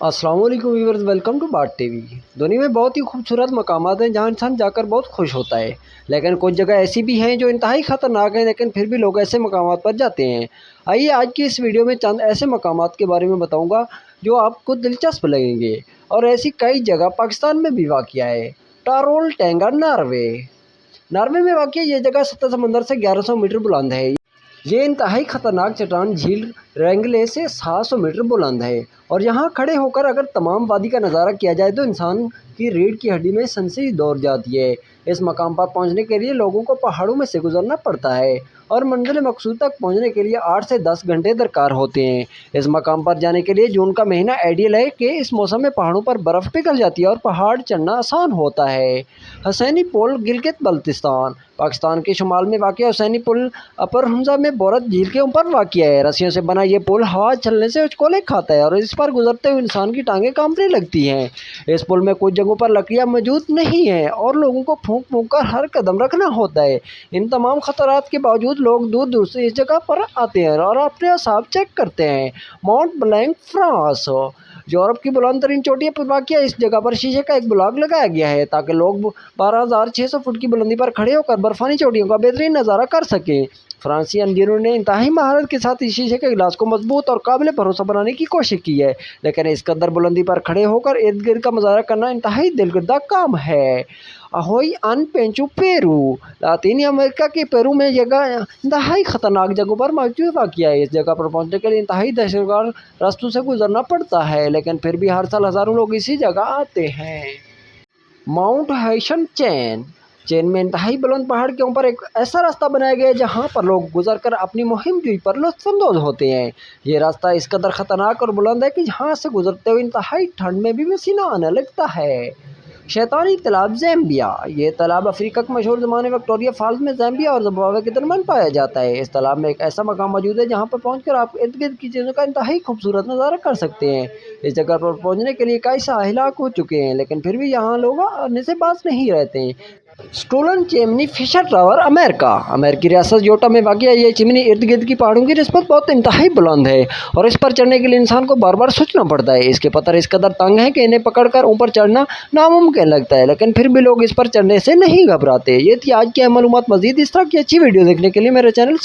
अस्सलाम वालेकुम viewers, welcome to बाट टीवी। दुनिया में बहुत ही खूबसूरत मकामात हैं जहां इंसान जाकर बहुत खुश होता है, लेकिन कुछ जगह ऐसी भी हैं जो इंतहाई ख़तरनाक हैं, लेकिन फिर भी लोग ऐसे मकामात पर जाते हैं। आइए आज की इस वीडियो में चंद ऐसे मकामात के बारे में बताऊंगा जो आपको दिलचस्प लगेंगे। और ऐसी कई जगह पाकिस्तान में भी वाक़या है। टारोल टैंगा, नॉर्वे। नॉर्वे में वाक़या ये जगह सतह समंदर से 1100 मीटर बुलंद है। ये इंतहाई खतरनाक चट्टान झील रेंगले से 700 मीटर बुलंद है, और यहाँ खड़े होकर अगर तमाम वादी का नज़ारा किया जाए तो इंसान की रीढ़ की हड्डी में सनसी दौड़ जाती है। इस मकाम पर पहुँचने के लिए लोगों को पहाड़ों में से गुजरना पड़ता है, और मंजिल मकसूद तक पहुँचने के लिए 8 से 10 घंटे दरकार होते हैं। इस मकाम पर जाने के लिए जून का महीना आइडियल है कि इस मौसम में पहाड़ों पर बर्फ़ पिघल जाती है और पहाड़ चढ़ना आसान होता है। हुसैनी पुल, गिलगित बल्तिस्तान। पाकिस्तान के शुमाल में वाक़या हुसैनी पुल अपर हमजा में बोरत झील के ऊपर वाक़या है। रस्सियों से बना ये पुल हवा चलने से उछकोले खाता है और इस पर गुजरते हुए इंसान की टांगें कांपने लगती हैं। इस पुल में कुछ जगहों पर लकड़ियाँ मौजूद नहीं हैं और लोगों को फूंक फूंक कर हर कदम रखना होता है। इन तमाम खतरात के बावजूद लोग दूर दूर से इस जगह पर आते हैं और अपने हिसाब चेक करते हैं। Mount blank, France. यूरोप की बुलंद तरीन चोटियों पर वाक़या इस जगह पर शीशे का एक ब्लॉक लगाया गया है ताकि लोग 12,600 फुट की बुलंदी पर खड़े होकर बर्फानी चोटियों का बेहतरीन नज़ारा कर सकें। फ्रांसीसी इंजीनियरों ने इंतहाई महारत के साथ इस शीशे के गिलास को मजबूत और काबिल भरोसा बनाने की कोशिश की है, लेकिन इस कदर बुलंदी पर खड़े होकर इर्द गिर्द का मुजाहरा करना इंतहाई दिलगर्दा काम है। अहोई अन पेंचू, पेरू। लातीनी अमेरिका के पेरू में जगह इंतहाई ख़तरनाक जगहों पर मौजूद वाक़या है। इस जगह पर पहुंचने के लिए इंतहाई दहशतगर्द रास्तों से गुजरना पड़ता है, लेकिन फिर भी हर साल हज़ारों लोग इसी जगह आते हैं। Mount हैशन chain. चेन में इंतहाई बुलंद पहाड़ के ऊपर एक ऐसा रास्ता बनाया गया है जहाँ पर लोग गुजरकर अपनी मुहिम जुई पर लुत्फ़अंदोज़ होते हैं। ये रास्ता इस कदर ख़तरनाक और बुलंद है कि जहाँ से गुजरते हुए इंतहाई ठंड में भी पसीना आने लगता है। शैतानी तालाब, ज़ैम्बिया। ये तालाब अफ्रीका के मशहूर ज़माने विक्टोरिया फॉल्स में ज़ैम्बिया और ज़िम्बाब्वे के दरमियान पाया जाता है। इस तालाब में एक ऐसा मकाम मौजूद है जहाँ पर पहुंचकर आप इर्द गिर्द की चीज़ों का इंतहाई खूबसूरत नज़ारा कर सकते हैं। इस जगह पर पहुंचने के लिए कई साहिलाक हो चुके हैं, लेकिन फिर भी यहाँ लोग आने से बाज नहीं रहते हैं। Stolen Chimney, Fisher Tower, America. अमेरिकी रियासत यूटा में वाक़या ये चिमनी इर्द गिर्द की पहाड़ों की निस्बत बहुत इंतहाई बुलंद है, और इस पर चढ़ने के लिए इंसान को बार बार सोचना पड़ता है। इसके पत्थर इस कदर तंग हैं कि इन्हें पकड़कर ऊपर चढ़ना नामुमकिन लगता है, लेकिन फिर भी लोग इस पर चढ़ने से नहीं घबराते। ये थी आज की मालूमात। मज़ीद इस तरह की अच्छी वीडियो देखने के लिए मेरे चैनल